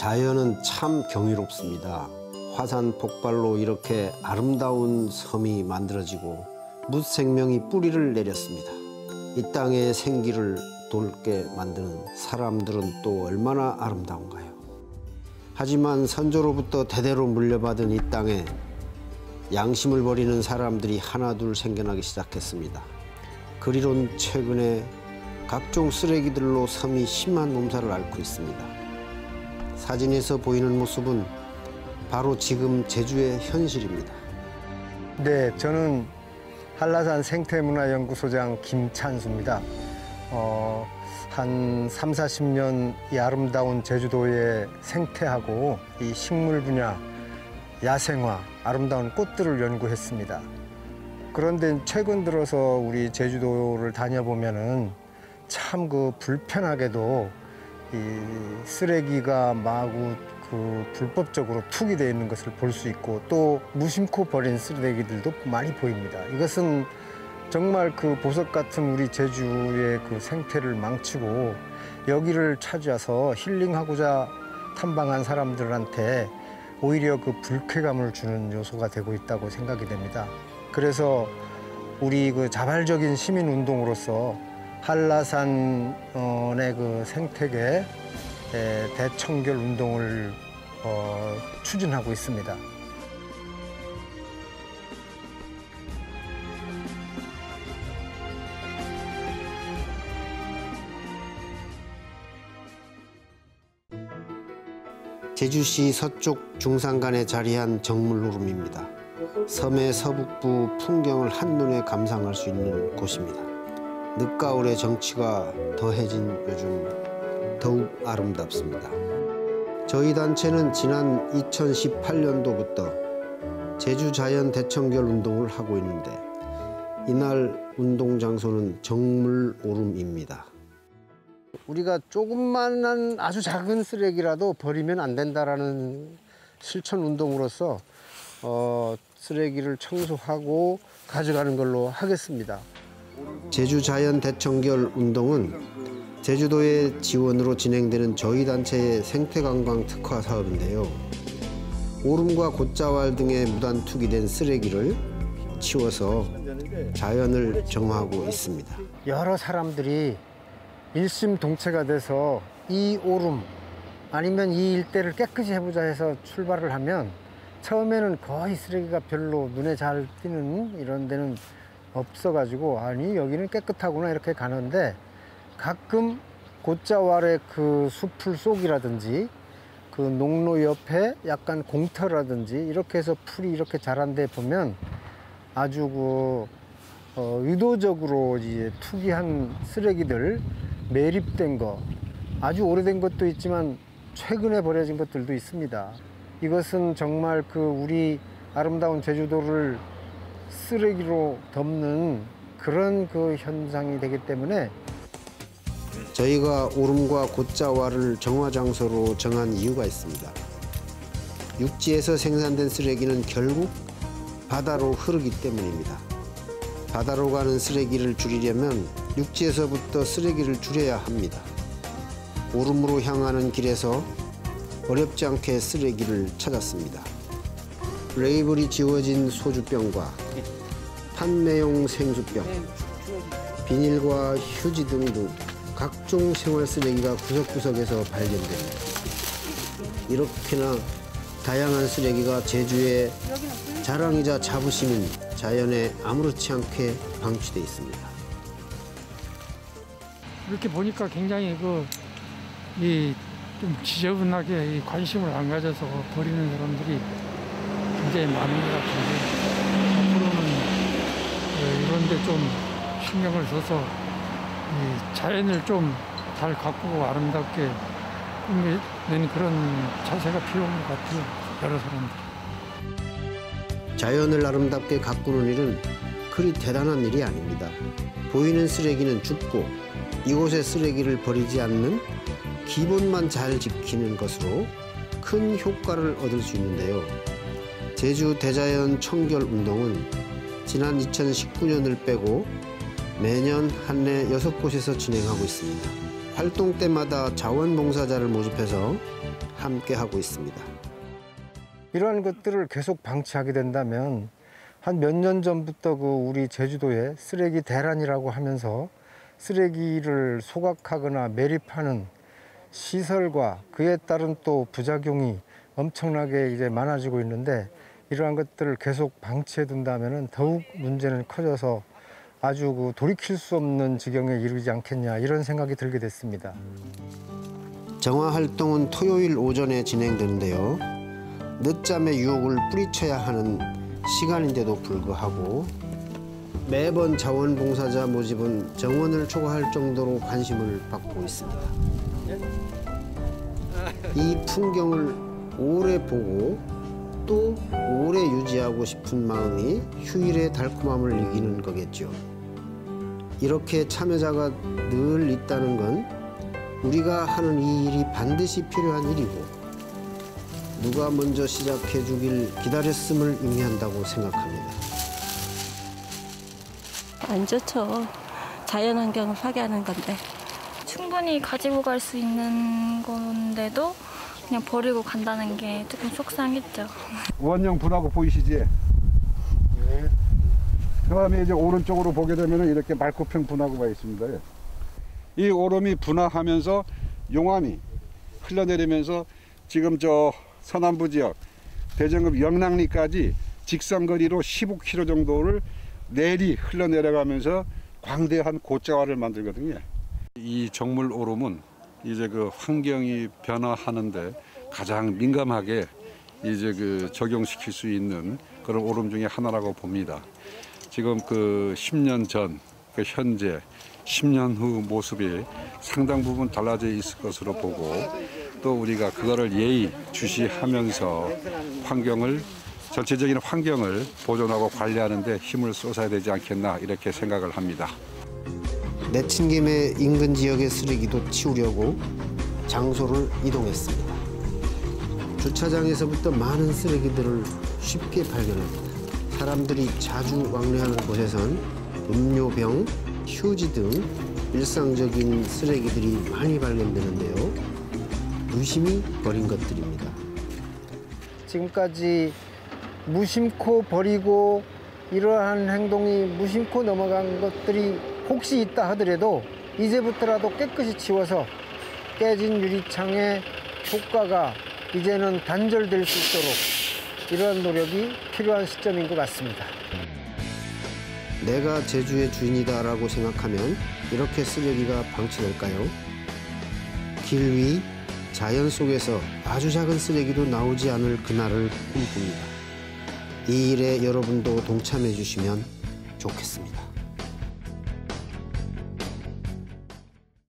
자연은 참 경이롭습니다. 화산 폭발로 이렇게 아름다운 섬이 만들어지고 무생명이 뿌리를 내렸습니다. 이 땅에 생기를 돌게 만드는 사람들은 또 얼마나 아름다운가요? 하지만 선조로부터 대대로 물려받은 이 땅에 양심을 버리는 사람들이 하나둘 생겨나기 시작했습니다. 그리론 최근에 각종 쓰레기들로 섬이 심한 몸살을 앓고 있습니다. 사진에서 보이는 모습은 바로 지금 제주의 현실입니다. 네, 저는 한라산 생태문화연구소장 김찬수입니다. 한 3, 40년 이 아름다운 제주도의 생태하고 이 식물 분야, 야생화, 아름다운 꽃들을 연구했습니다. 그런데 최근 들어서 우리 제주도를 다녀보면은 참 그 불편하게도 이 쓰레기가 마구 그 불법적으로 투기되어 있는 것을 볼 수 있고 또 무심코 버린 쓰레기들도 많이 보입니다. 이것은 정말 그 보석 같은 우리 제주의 그 생태를 망치고 여기를 찾아서 힐링하고자 탐방한 사람들한테 오히려 그 불쾌감을 주는 요소가 되고 있다고 생각이 됩니다. 그래서 우리 그 자발적인 시민 운동으로서 한라산의 그 생태계 대청결 운동을 추진하고 있습니다. 제주시 서쪽 중산간에 자리한 정물오름입니다. 섬의 서북부 풍경을 한눈에 감상할 수 있는 곳입니다. 늦가을의 정취가 더해진 요즘 더욱 아름답습니다. 저희 단체는 지난 2018년도부터 제주자연 대청결 운동을 하고 있는데 이날 운동 장소는 정물오름입니다. 우리가 조금만한 아주 작은 쓰레기라도 버리면 안 된다라는 실천 운동으로서 쓰레기를 청소하고 가져가는 걸로 하겠습니다. 제주자연 대청결 운동은 제주도의 지원으로 진행되는 저희 단체의 생태관광 특화 사업인데요. 오름과 곶자왈 등의 무단 투기된 쓰레기를 치워서 자연을 정화하고 있습니다. 여러 사람들이 일심동체가 돼서 이 오름 아니면 이 일대를 깨끗이 해보자 해서 출발을 하면 처음에는 거의 쓰레기가 별로 눈에 잘 띄는 이런 데는 없어가지고 아니 여기는 깨끗하구나 이렇게 가는데 가끔 곶자왈의 그 숲풀 속이라든지 그 농로 옆에 약간 공터라든지 이렇게 해서 풀이 이렇게 자란 데 보면 아주 의도적으로 이제 투기한 쓰레기들 매립된 거 아주 오래된 것도 있지만 최근에 버려진 것들도 있습니다. 이것은 정말 그 우리 아름다운 제주도를 쓰레기로 덮는 그런 그 현상이 되기 때문에 저희가 오름과 곶자왈을 정화장소로 정한 이유가 있습니다. 육지에서 생산된 쓰레기는 결국 바다로 흐르기 때문입니다. 바다로 가는 쓰레기를 줄이려면 육지에서부터 쓰레기를 줄여야 합니다. 오름으로 향하는 길에서 어렵지 않게 쓰레기를 찾았습니다. 레이블이 지워진 소주병과 판매용 생수병, 비닐과 휴지 등등 각종 생활 쓰레기가 구석구석에서 발견됩니다. 이렇게나 다양한 쓰레기가 제주의 자랑이자 자부심인 자연에 아무렇지 않게 방치돼 있습니다. 이렇게 보니까 굉장히 좀 지저분하게 관심을 안 가져서 버리는 사람들이 굉장히 많은 것 같은데 앞으로는 이런 데 좀 신경을 써서 자연을 좀 잘 가꾸고 아름답게 꾸미는 그런 자세가 필요한 것 같아요. 여러 사람들이. 자연을 아름답게 가꾸는 일은 그리 대단한 일이 아닙니다. 보이는 쓰레기는 줍고 이곳에 쓰레기를 버리지 않는 기본만 잘 지키는 것으로 큰 효과를 얻을 수 있는데요. 제주 대자연 청결 운동은 지난 2019년을 빼고 매년 한내 6곳에서 진행하고 있습니다. 활동 때마다 자원봉사자를 모집해서 함께 하고 있습니다. 이러한 것들을 계속 방치하게 된다면 한 몇 년 전부터 우리 제주도에 쓰레기 대란이라고 하면서 쓰레기를 소각하거나 매립하는 시설과 그에 따른 또 부작용이 엄청나게 이제 많아지고 있는데, 이러한 것들을 계속 방치해 둔다면 더욱 문제는 커져서 아주 돌이킬 수 없는 지경에 이르지 않겠냐, 이런 생각이 들게 됐습니다. 정화 활동은 토요일 오전에 진행되는데요. 늦잠의 유혹을 뿌리쳐야 하는 시간인데도 불구하고 매번 자원봉사자 모집은 정원을 초과할 정도로 관심을 받고 있습니다. 이 풍경을 오래 보고 또 오래 유지하고 싶은 마음이 휴일의 달콤함을 이기는 거겠죠. 이렇게 참여자가 늘 있다는 건 우리가 하는 이 일이 반드시 필요한 일이고 누가 먼저 시작해 주길 기다렸음을 의미한다고 생각합니다. 안 좋죠. 자연환경을 파괴하는 건데. 충분히 가지고 갈 수 있는 건데도 그냥 버리고 간다는 게 조금 속상했죠. 원형 분화구 보이시지? 네. 그 다음에 이제 오른쪽으로 보게 되면 이렇게 말코평 분화구가 있습니다. 이 오름이 분화하면서 용암이 흘러내리면서 지금 저 서남부 지역 대전급 영랑리까지 직선거리로 15km 정도를 내리 흘러내려가면서 광대한 고자화를 만들거든요. 이 정물 오름은 이제 그 환경이 변화하는데 가장 민감하게 이제 그 적용시킬 수 있는 그런 오름 중에 하나라고 봅니다. 지금 그 10년 전, 그 현재 10년 후 모습이 상당 부분 달라져 있을 것으로 보고 또 우리가 그거를 예의 주시하면서 전체적인 환경을 보존하고 관리하는 데 힘을 쏟아야 되지 않겠나 이렇게 생각을 합니다. 내친 김에 인근 지역의 쓰레기도 치우려고 장소를 이동했습니다. 주차장에서부터 많은 쓰레기들을 쉽게 발견합니다. 사람들이 자주 왕래하는 곳에선 음료병, 휴지 등 일상적인 쓰레기들이 많이 발견되는데요. 무심히 버린 것들입니다. 지금까지 무심코 버리고 이러한 행동이 무심코 넘어간 것들이 혹시 있다 하더라도 이제부터라도 깨끗이 치워서 깨진 유리창의 효과가 이제는 단절될 수 있도록 이러한 노력이 필요한 시점인 것 같습니다. 내가 제주의 주인이다라고 생각하면 이렇게 쓰레기가 방치될까요? 길 위, 자연 속에서 아주 작은 쓰레기도 나오지 않을 그날을 꿈꿉니다. 이 일에 여러분도 동참해 주시면 좋겠습니다.